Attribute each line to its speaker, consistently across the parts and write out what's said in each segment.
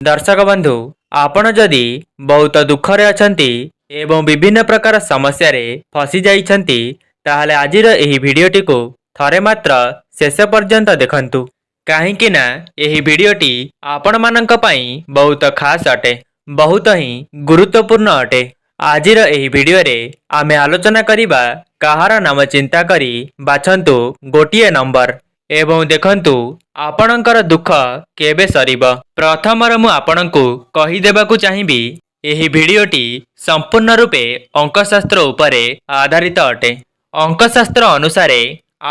Speaker 1: दर्शक बंधु आपण जदि बहुत दुखरे अछंती एवं विभिन्न प्रकार समस्या रे फसी जाइछंती ताहले आजिर एही भिडियोटी को थरे मात्र शेष पर्यंत देखंतु काहेकि ना एही भिडियोटी आपण मानक पई बहुत खास अटे बहुत ही गुरुत्वपूर्ण अटे। आजिर एही भिडियो रे आमे आलोचना करिबा कहार नाम चिंता करी बाछंतु गोटिए नंबर एवं देखंतु आपणकर दुख केबे सरीब। प्रथमर मु आपणकु कहि देबाकु चाहिबी एही भिडियोटी संपूर्ण रूपे अंकशास्त्र उपरे आधारित अटे। अंकशास्त्र अनुसार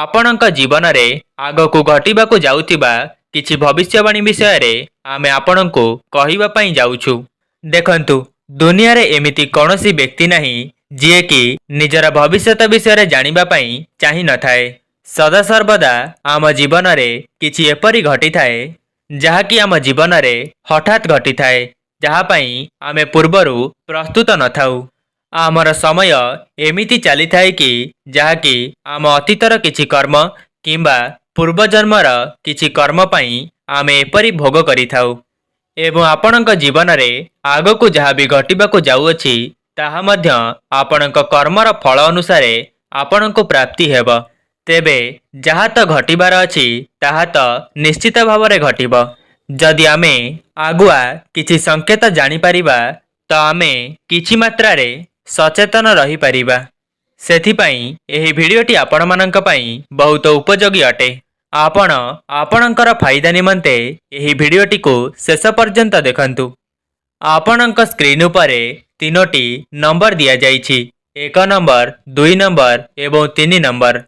Speaker 1: आपणक जीवन रे आगकु घटिबाकु जाउतिबा किछि भविष्यवाणी विषय रे आमे आपणकु कहिबा पई जाउछु। देखंतु दुनिया रे एमिति कोनोसी व्यक्ति नाही जिए कि निजर भविष्यत विषय रे जानिबा पई चाहि न थाए। सदा सर्वदा आम जीवन रे किछि एपरि घटी थाए जहा कि आम जीवन रे हठात घटी थाए जहा पई आमे पूर्वरु प्रस्तुत न थाउ। आमर समय एमिति चली थाए कि जहा कि आम अतीतर किछि कर्म किंबा पूर्व जन्मर किछि कर्म पई आमे एपरि भोग करि थाउ एवं आपणक जीवन रे आगकु जहा भी घटिबाकु जाउअछि ताहा मध्य आपणक कर्मर फल अनुसार आपणकु प्राप्ति हेब। तेबे जहा तो घटिबार अछि ताहा तो निश्चित भाव रे घटिब। जदि आमे आगुआ किछि संकेत जानि परिबा तो आमे किछि मात्रा रे सचेतन रही परिबा। सेथि पई एही भिडियोटी आपण मानक पई बहुत उपयोगी अटे। आपण आपणकर फायदा निमंते एही भिडियोटी को शेष पर्यंत देखंतु। आपणक स्क्रीन उपरे तीनोटी नंबर दिया जाइछि 1 नंबर 2 नंबर एवं 3 नंबर।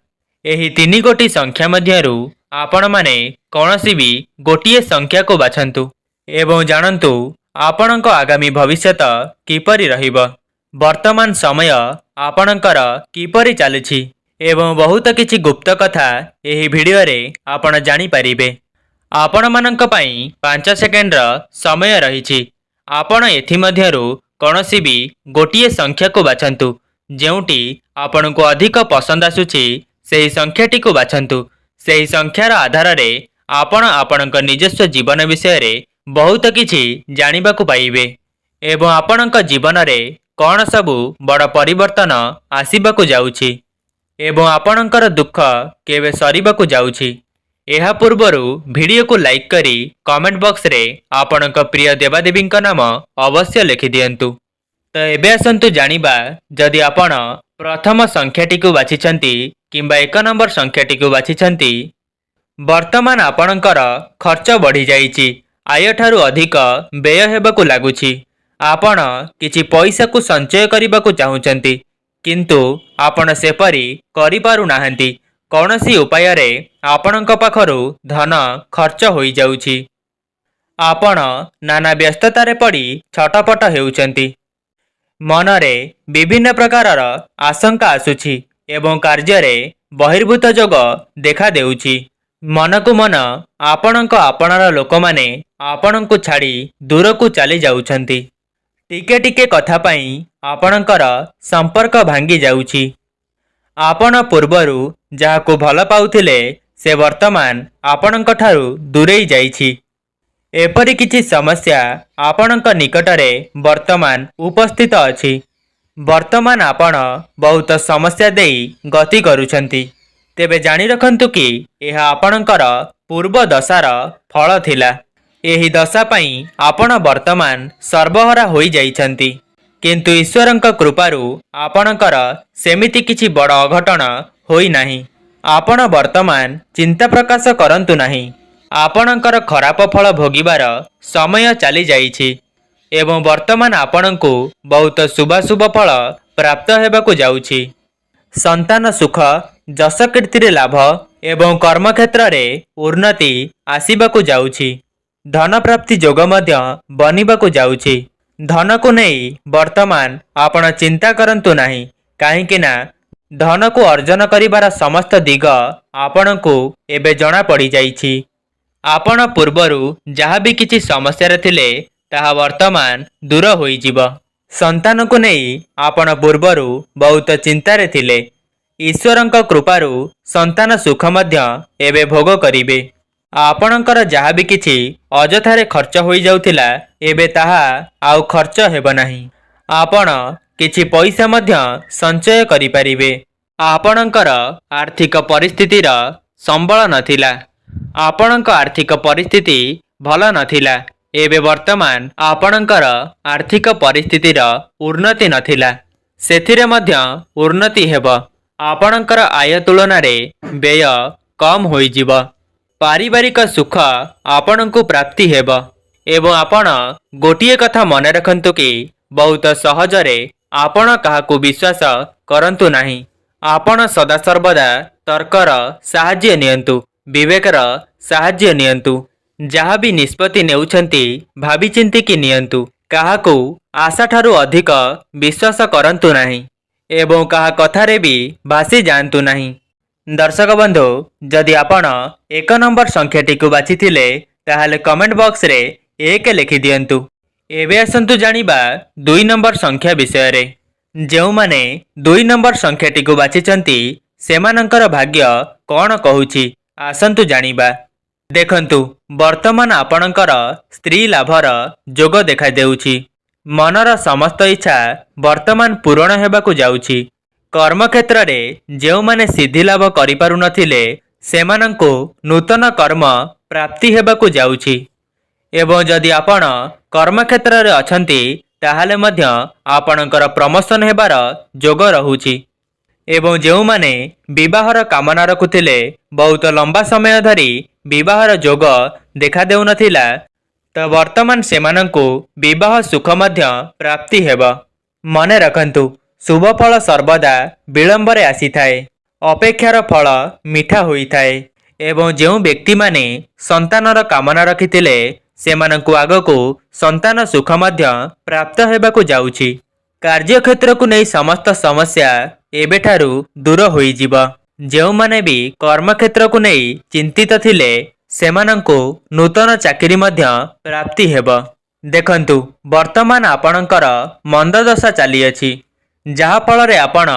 Speaker 1: एही 3 गोटी संख्या मध्यरु आपण माने कौनसी भी गोटिए संख्या को बाछंतु एवं जानंतु आपणक आगामी भविष्यत किपरि रहिब। वर्तमान समय आपणकर किपरि चलछि एवं बहुत किछि गुप्त कथा एही भिडियो रे आपण जानि परिबे। आपण मानक पई 5 सेकेंड समय रहिछि। आपण एथि मध्यरु कौनसी भी गोटिए संख्या को बाछंतु जेउटी आपणको अधिक पसंद आसुछि सेही संख्याटी को बाछंतु। सेही संख्यार आधार रे आपण आपणक निजस्व जीवन विषय रे बहुत किछि जानिबाकु पाइबे एवं आपणक जीवन रे कौन सबु बड़ परिवर्तन आसीबाकु जाउछि एवं आपणकर दुख केबे सरीबाकु जाउछि। एहा पूर्वरु वीडियो को लाइक करी कमेंट बॉक्स रे आपणक प्रिय देवादेवींक नाम अवश्य लिखि दियंतु। तो एबे आसंतु जानिबा जदि आपण प्रथम संख्याटी को बाछिछंती किंबा 1 नंबर संख्याटी को बाछिछंती वर्तमान आपणकर खर्च बढ़ी जाइछि आय ठारू अधिक व्यय हेबाकु लागुछि। आपण किछि पैसा को संचय करिबाकु चाहुचंती किंतु आपण सेपरि करि पारु नाहंती। कौनसी उपाय रे आपणक पाखरु धन खर्च होई जाउछि। आपण नाना व्यस्तता रे पड़ी छटपट हेउचंती। मनरे विभिन्न प्रकारर आशंका आसुछि एवं कार्य रे बहिर्भूत जोग देखा देउछि। मन को मन आपणक आपणर लोक माने आपणको छाड़ी दूर को चली जाउछंती। टिके टिके कथा पई आपणकर संपर्क भांगी जाउछि। आपण पूर्वरु जाहाको भल पाउथिले से वर्तमान आपणक ठारू दूरेई जाइछि। एपरि किछि समस्या आपणक निकटरे वर्तमान उपस्थित अछि। वर्तमान आपण बहुत समस्या देई गति करूछंती। तेबे जानि रखंतु कि एहा आपणकर पूर्व दशार फल थिला। एही दशा पई आपण वर्तमान सर्वहरा होई जाइछंती किंतु ईश्वरंक कृपारु आपणकर सेमिति किछि बड़ अघटन होई नाही। आपण वर्तमान चिंता प्रकाश करंतु नाही। आपणकर खराब फल भोगिबार समय चली जाइछि एवं वर्तमान आपणको बहुत शुभाशुभ फल प्राप्त हेबाकु जाउछि। संतान सुख जस कीर्ति लाभ एवं कर्म क्षेत्र रे उन्नति आसीबाकु जाउछि। धन प्राप्ति जोग मध्य बनिबाकु जाउछि। धन को नहीं वर्तमान आपण चिंता करंतु नाही काहेकि ना धन को अर्जन करिबार समस्त दिग आपणको एबे जणा पड़ी जाइछि। आपण पूर्वरु जहा भी किछि समस्या रे थिले ताहा वर्तमान दूर होई जिवो। संतान को नहीं आपण पूर्वरु बहुत चिंता रे थिले। ईश्वरंक कृपारु संतान सुख मध्य एबे भोग करिबे। ଆପଣଙ୍କର ଯାହା ବି କିଛି ଅଯଥାରେ ଖର୍ଚ୍ଚ ହୋଇଯାଉଥିଲା ଏବେ ତାହା ଆଉ ଖର୍ଚ୍ଚ ହେବ ନାହିଁ। ଆପଣ କିଛି ପଇସା ମଧ୍ୟ ସଞ୍ଚୟ କରିପାରିବେ। ଆପଣଙ୍କର ଆର୍ଥିକ ପରିସ୍ଥିତିର ସମ୍ବଳ ନଥିଲା। ଆପଣଙ୍କ ଆର୍ଥିକ ପରିସ୍ଥିତି ଭଲ ନଥିଲା। ଏବେ ବର୍ତ୍ତମାନ ଆପଣଙ୍କର ଆର୍ଥିକ ପରିସ୍ଥିତିର ଉନ୍ନତି ନଥିଲା, ସେଥିରେ ମଧ୍ୟ ଉନ୍ନତି ହେବ। ଆପଣଙ୍କର ଆୟ ତୁଳନାରେ ବ୍ୟୟ କମ୍ ହୋଇଯିବ। ପାରିବାରିକ ସୁଖ ଆପଣଙ୍କୁ ପ୍ରାପ୍ତି ହେବ। ଏବଂ ଆପଣ ଗୋଟିଏ କଥା ମନେ ରଖନ୍ତୁ କି ବହୁତ ସହଜରେ ଆପଣ କାହାକୁ ବିଶ୍ୱାସ କରନ୍ତୁ ନାହିଁ। ଆପଣ ସଦାସର୍ବଦା ତର୍କର ସାହାଯ୍ୟ ନିଅନ୍ତୁ, ବିବେକର ସାହାଯ୍ୟ ନିଅନ୍ତୁ। ଯାହା ବି ନିଷ୍ପତ୍ତି ନେଉଛନ୍ତି ଭାବିଚିନ୍ତିକି ନିଅନ୍ତୁ। କାହାକୁ ଆଶାଠାରୁ ଅଧିକ ବିଶ୍ୱାସ କରନ୍ତୁ ନାହିଁ ଏବଂ କାହା କଥାରେ ବି ଭାସି ଯାଆନ୍ତୁ ନାହିଁ। ଦର୍ଶକ ବନ୍ଧୁ, ଯଦି ଆପଣ 1 ନମ୍ବର ସଂଖ୍ୟାଟିକୁ ବାଛିଥିଲେ ତାହେଲେ କମେଣ୍ଟ ବକ୍ସରେ 1 ଲେଖିଦିଅନ୍ତୁ। ଏବେ ଆସନ୍ତୁ ଜାଣିବା 2 ନମ୍ବର ସଂଖ୍ୟା ବିଷୟରେ। ଯେଉଁମାନେ 2 ନମ୍ବର ସଂଖ୍ୟାଟିକୁ ବାଛିଛନ୍ତି ସେମାନଙ୍କର ଭାଗ୍ୟ କ'ଣ କହୁଛି ଆସନ୍ତୁ ଜାଣିବା। ଦେଖନ୍ତୁ, ବର୍ତ୍ତମାନ ଆପଣଙ୍କର ସ୍ତ୍ରୀ ଲାଭର ଯୋଗ ଦେଖାଦେଉଛି। ମନର ସମସ୍ତ ଇଚ୍ଛା ବର୍ତ୍ତମାନ ପୂରଣ ହେବାକୁ ଯାଉଛି। କର୍ମକ୍ଷେତ୍ରରେ ଯେଉଁମାନେ ସିଦ୍ଧି ଲାଭ କରିପାରୁନଥିଲେ ସେମାନଙ୍କୁ ନୂତନ କର୍ମ ପ୍ରାପ୍ତି ହେବାକୁ ଯାଉଛି। ଏବଂ ଯଦି ଆପଣ କର୍ମକ୍ଷେତ୍ରରେ ଅଛନ୍ତି ତାହେଲେ ମଧ୍ୟ ଆପଣଙ୍କର ପ୍ରମୋଶନ ହେବାର ଯୋଗ ରହୁଛି। ଏବଂ ଯେଉଁମାନେ ବିବାହର କାମନା ରଖୁଥିଲେ ବହୁତ ଲମ୍ବା ସମୟ ଧରି ବିବାହର ଯୋଗ ଦେଖାଦେଉନଥିଲା ତ ବର୍ତ୍ତମାନ ସେମାନଙ୍କୁ ବିବାହ ସୁଖ ମଧ୍ୟ ପ୍ରାପ୍ତି ହେବ। ମନେ ରଖନ୍ତୁ, ଶୁଭ ଫଳ ସର୍ବଦା ବିଳମ୍ବରେ ଆସିଥାଏ। ଅପେକ୍ଷାର ଫଳ ମିଠା ହୋଇଥାଏ। ଏବଂ ଯେଉଁ ବ୍ୟକ୍ତିମାନେ ସନ୍ତାନର କାମନା ରଖିଥିଲେ ସେମାନଙ୍କୁ ଆଗକୁ ସନ୍ତାନ ସୁଖ ମଧ୍ୟ ପ୍ରାପ୍ତ ହେବାକୁ ଯାଉଛି। କାର୍ଯ୍ୟକ୍ଷେତ୍ରକୁ ନେଇ ସମସ୍ତ ସମସ୍ୟା ଏବେଠାରୁ ଦୂର ହୋଇଯିବ। ଯେଉଁମାନେ ବି କର୍ମକ୍ଷେତ୍ରକୁ ନେଇ ଚିନ୍ତିତ ଥିଲେ ସେମାନଙ୍କୁ ନୂତନ ଚାକିରି ମଧ୍ୟ ପ୍ରାପ୍ତି ହେବ। ଦେଖନ୍ତୁ, ବର୍ତ୍ତମାନ ଆପଣଙ୍କର ମନ୍ଦଦଶା ଚାଲିଅଛି, ଯାହାଫଳରେ ଆପଣ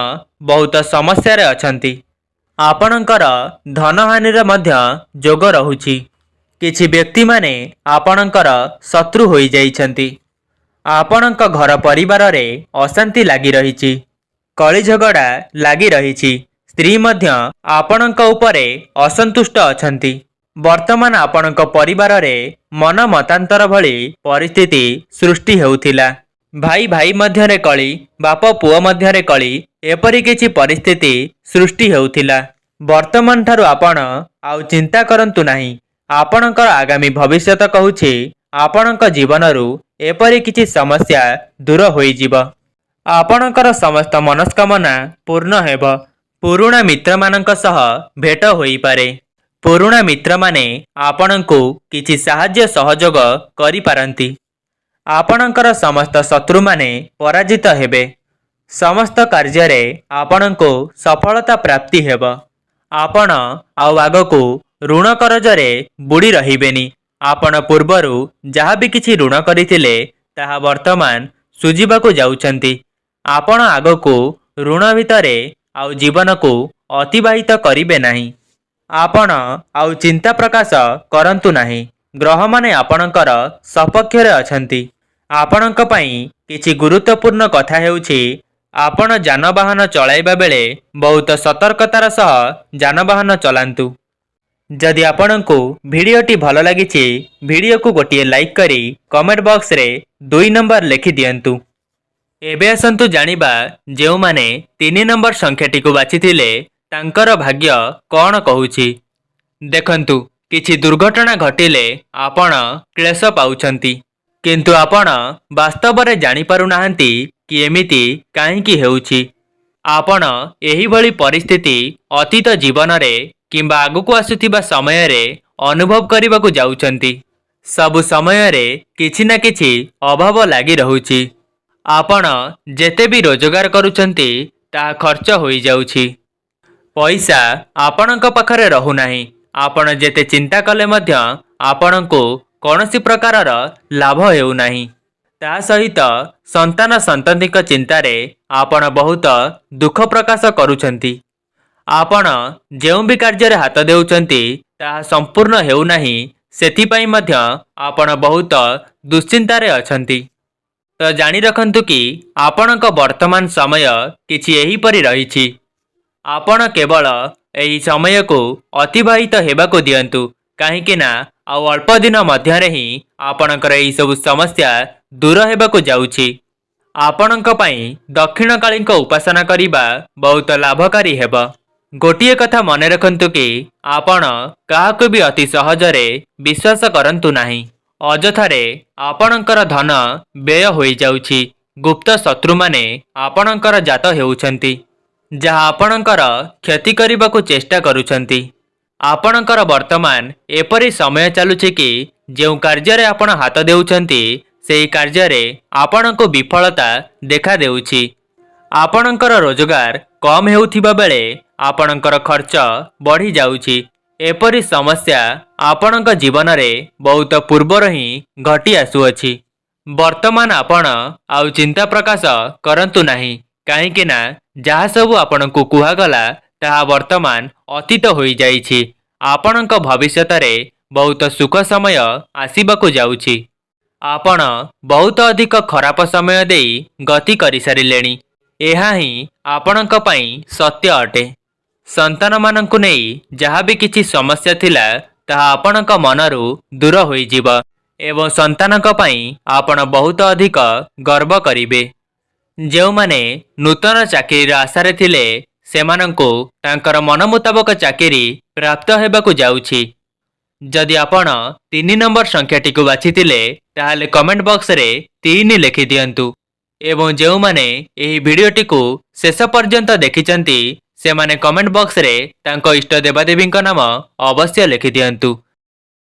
Speaker 1: ବହୁତ ସମସ୍ୟାରେ ଅଛନ୍ତି। ଆପଣଙ୍କର ଧନହାନିର ମଧ୍ୟ ଯୋଗ ରହୁଛି। କିଛି ବ୍ୟକ୍ତିମାନେ ଆପଣଙ୍କର ଶତ୍ରୁ ହୋଇଯାଇଛନ୍ତି। ଆପଣଙ୍କ ଘର ପରିବାରରେ ଅଶାନ୍ତି ଲାଗି ରହିଛି, କଳି ଝଗଡ଼ା ଲାଗି ରହିଛି। ସ୍ତ୍ରୀ ମଧ୍ୟ ଆପଣଙ୍କ ଉପରେ ଅସନ୍ତୁଷ୍ଟ ଅଛନ୍ତି। ବର୍ତ୍ତମାନ ଆପଣଙ୍କ ପରିବାରରେ ମନ ମତାନ୍ତର ଭଳି ପରିସ୍ଥିତି ସୃଷ୍ଟି ହେଉଥିଲା। ଭାଇ ଭାଇ ମଧ୍ୟରେ କଳି, ବାପ ପୁଅ ମଧ୍ୟରେ କଳି, ଏପରି କିଛି ପରିସ୍ଥିତି ସୃଷ୍ଟି ହେଉଥିଲା। ବର୍ତ୍ତମାନ ଠାରୁ ଆପଣ ଆଉ ଚିନ୍ତା କରନ୍ତୁ ନାହିଁ। ଆପଣଙ୍କର ଆଗାମୀ ଭବିଷ୍ୟତ କହୁଛି ଆପଣଙ୍କ ଜୀବନରୁ ଏପରି କିଛି ସମସ୍ୟା ଦୂର ହୋଇଯିବ। ଆପଣଙ୍କର ସମସ୍ତ ମନସ୍କାମନା ପୂର୍ଣ୍ଣ ହେବ। ପୁରୁଣା ମିତ୍ରମାନଙ୍କ ସହ ଭେଟ ହୋଇପାରେ। ପୁରୁଣା ମିତ୍ରମାନେ ଆପଣଙ୍କୁ କିଛି ସାହାଯ୍ୟ ସହଯୋଗ କରିପାରନ୍ତି। ଆପଣଙ୍କର ସମସ୍ତ ଶତ୍ରୁମାନେ ପରାଜିତ ହେବେ। ସମସ୍ତ କାର୍ଯ୍ୟରେ ଆପଣଙ୍କୁ ସଫଳତା ପ୍ରାପ୍ତି ହେବ। ଆପଣ ଆଉ ଆଗକୁ ଋଣ କରଜରେ ବୁଡ଼ି ରହିବେନି। ଆପଣ ପୂର୍ବରୁ ଯାହା ବି କିଛି ଋଣ କରିଥିଲେ ତାହା ବର୍ତ୍ତମାନ ସୁଝିବାକୁ ଯାଉଛନ୍ତି। ଆପଣ ଆଗକୁ ଋଣ ଭିତରେ ଆଉ ଜୀବନକୁ ଅତିବାହିତ କରିବେ ନାହିଁ। ଆପଣ ଆଉ ଚିନ୍ତା ପ୍ରକାଶ କରନ୍ତୁ ନାହିଁ। ଗ୍ରହମାନେ ଆପଣଙ୍କର ସପକ୍ଷରେ ଅଛନ୍ତି। ଆପଣଙ୍କ ପାଇଁ କିଛି ଗୁରୁତ୍ୱପୂର୍ଣ୍ଣ କଥା ହେଉଛି ଆପଣ ଯାନବାହନ ଚଳାଇବା ବେଳେ ବହୁତ ସତର୍କତାର ସହ ଯାନବାହନ ଚଲାନ୍ତୁ। ଯଦି ଆପଣଙ୍କୁ ଭିଡ଼ିଓଟି ଭଲ ଲାଗିଛି ଭିଡ଼ିଓକୁ ଗୋଟିଏ ଲାଇକ୍ କରି କମେଣ୍ଟ ବକ୍ସରେ 2 ନମ୍ବର ଲେଖିଦିଅନ୍ତୁ। ଏବେ ଆସନ୍ତୁ ଜାଣିବା ଯେଉଁମାନେ 3 ନମ୍ବର ସଂଖ୍ୟାଟିକୁ ବାଛିଥିଲେ ତାଙ୍କର ଭାଗ୍ୟ କ'ଣ କହୁଛି। ଦେଖନ୍ତୁ, କିଛି ଦୁର୍ଘଟଣା ଘଟିଲେ ଆପଣ କ୍ଲେଶ ପାଉଛନ୍ତି, କିନ୍ତୁ ଆପଣ ବାସ୍ତବରେ ଜାଣିପାରୁନାହାନ୍ତି କି ଏମିତି କାହିଁକି ହେଉଛି। ଆପଣ ଏହିଭଳି ପରିସ୍ଥିତି ଅତୀତ ଜୀବନରେ କିମ୍ବା ଆଗକୁ ଆସୁଥିବା ସମୟରେ ଅନୁଭବ କରିବାକୁ ଯାଉଛନ୍ତି। ସବୁ ସମୟରେ କିଛି ନା କିଛି ଅଭାବ ଲାଗି ରହୁଛି। ଆପଣ ଯେତେ ବି ରୋଜଗାର କରୁଛନ୍ତି ତାହା ଖର୍ଚ୍ଚ ହୋଇଯାଉଛି। ପଇସା ଆପଣଙ୍କ ପାଖରେ ରହୁନାହିଁ। ଆପଣ ଯେତେ ଚିନ୍ତା କଲେ ମଧ୍ୟ ଆପଣଙ୍କୁ କୌଣସି ପ୍ରକାରର ଲାଭ ହେଉନାହିଁ। ତା ସହିତ ସନ୍ତାନ ସନ୍ତତିଙ୍କ ଚିନ୍ତାରେ ଆପଣ ବହୁତ ଦୁଃଖ ପ୍ରକାଶ କରୁଛନ୍ତି। ଆପଣ ଯେଉଁ ବି କାର୍ଯ୍ୟରେ ହାତ ଦେଉଛନ୍ତି ତାହା ସମ୍ପୂର୍ଣ୍ଣ ହେଉନାହିଁ, ସେଥିପାଇଁ ମଧ୍ୟ ଆପଣ ବହୁତ ଦୁଶ୍ଚିନ୍ତାରେ ଅଛନ୍ତି। ତ ଜାଣି ରଖନ୍ତୁ କି ଆପଣଙ୍କ ବର୍ତ୍ତମାନ ସମୟ କିଛି ଏହିପରି ରହିଛି। ଆପଣ କେବଳ ଏହି ସମୟକୁ ଅତିବାହିତ ହେବାକୁ ଦିଅନ୍ତୁ, କାହିଁକି ନା ଆଉ ଅଳ୍ପ ଦିନ ମଧ୍ୟରେ ହିଁ ଆପଣଙ୍କର ଏହିସବୁ ସମସ୍ୟା ଦୂର ହେବାକୁ ଯାଉଛି। ଆପଣଙ୍କ ପାଇଁ ଦକ୍ଷିଣକାଳୀଙ୍କ ଉପାସନା କରିବା ବହୁତ ଲାଭକାରୀ ହେବ। ଗୋଟିଏ କଥା ମନେ ରଖନ୍ତୁ କି ଆପଣ କାହାକୁ ବି ଅତି ସହଜରେ ବିଶ୍ୱାସ କରନ୍ତୁ ନାହିଁ। ଅଯଥାରେ ଆପଣଙ୍କର ଧନ ବ୍ୟୟ ହୋଇଯାଉଛି। ଗୁପ୍ତ ଶତ୍ରୁମାନେ ଆପଣଙ୍କର ଜାତ ହେଉଛନ୍ତି, ଯାହା ଆପଣଙ୍କର କ୍ଷତି କରିବାକୁ ଚେଷ୍ଟା କରୁଛନ୍ତି। ଆପଣଙ୍କର ବର୍ତ୍ତମାନ ଏପରି ସମୟ ଚାଲୁଛି କି ଯେଉଁ କାର୍ଯ୍ୟରେ ଆପଣ ହାତ ଦେଉଛନ୍ତି ସେହି କାର୍ଯ୍ୟରେ ଆପଣଙ୍କୁ ବିଫଳତା ଦେଖାଦେଉଛି। ଆପଣଙ୍କର ରୋଜଗାର କମ୍ ହେଉଥିବା ବେଳେ ଆପଣଙ୍କର ଖର୍ଚ୍ଚ ବଢ଼ିଯାଉଛି। ଏପରି ସମସ୍ୟା ଆପଣଙ୍କ ଜୀବନରେ ବହୁତ ପୂର୍ବରୁ ହିଁ ଘଟି ଆସୁଅଛି। ବର୍ତ୍ତମାନ ଆପଣ ଆଉ ଚିନ୍ତା ପ୍ରକାଶ କରନ୍ତୁ ନାହିଁ, କାହିଁକି ନା ଯାହା ସବୁ ଆପଣଙ୍କୁ କୁହାଗଲା ତାହା ବର୍ତ୍ତମାନ ଅତୀତ ହୋଇଯାଇଛି। ଆପଣଙ୍କ ଭବିଷ୍ୟତରେ ବହୁତ ସୁଖ ସମୟ ଆସିବାକୁ ଯାଉଛି। ଆପଣ ବହୁତ ଅଧିକ ଖରାପ ସମୟ ଦେଇ ଗତି କରିସାରିଲେଣି। ଏହା ହିଁ ଆପଣଙ୍କ ପାଇଁ ସତ୍ୟ ଅଟେ। ସନ୍ତାନମାନଙ୍କୁ ନେଇ ଯାହା ବି କିଛି ସମସ୍ୟା ଥିଲା ତାହା ଆପଣଙ୍କ ମନରୁ ଦୂର ହୋଇଯିବ ଏବଂ ସନ୍ତାନଙ୍କ ପାଇଁ ଆପଣ ବହୁତ ଅଧିକ ଗର୍ବ କରିବେ। ଯେଉଁମାନେ ନୂତନ ଚାକିରିର ଆଶାରେ ଥିଲେ ସେମାନଙ୍କୁ ତାଙ୍କର ମନ ମୁତାବକ ଚାକିରି ପ୍ରାପ୍ତ ହେବାକୁ ଯାଉଛି। ଯଦି ଆପଣ 3 ନମ୍ବର ସଂଖ୍ୟାଟିକୁ ବାଛିଥିଲେ ତାହେଲେ କମେଣ୍ଟ ବକ୍ସରେ 3 ଲେଖିଦିଅନ୍ତୁ ଏବଂ ଯେଉଁମାନେ ଏହି ଭିଡ଼ିଓଟିକୁ ଶେଷ ପର୍ଯ୍ୟନ୍ତ ଦେଖିଛନ୍ତି ସେମାନେ କମେଣ୍ଟ ବକ୍ସରେ ତାଙ୍କ ଇଷ୍ଟ ଦେବାଦେବୀଙ୍କ ନାମ ଅବଶ୍ୟ ଲେଖିଦିଅନ୍ତୁ।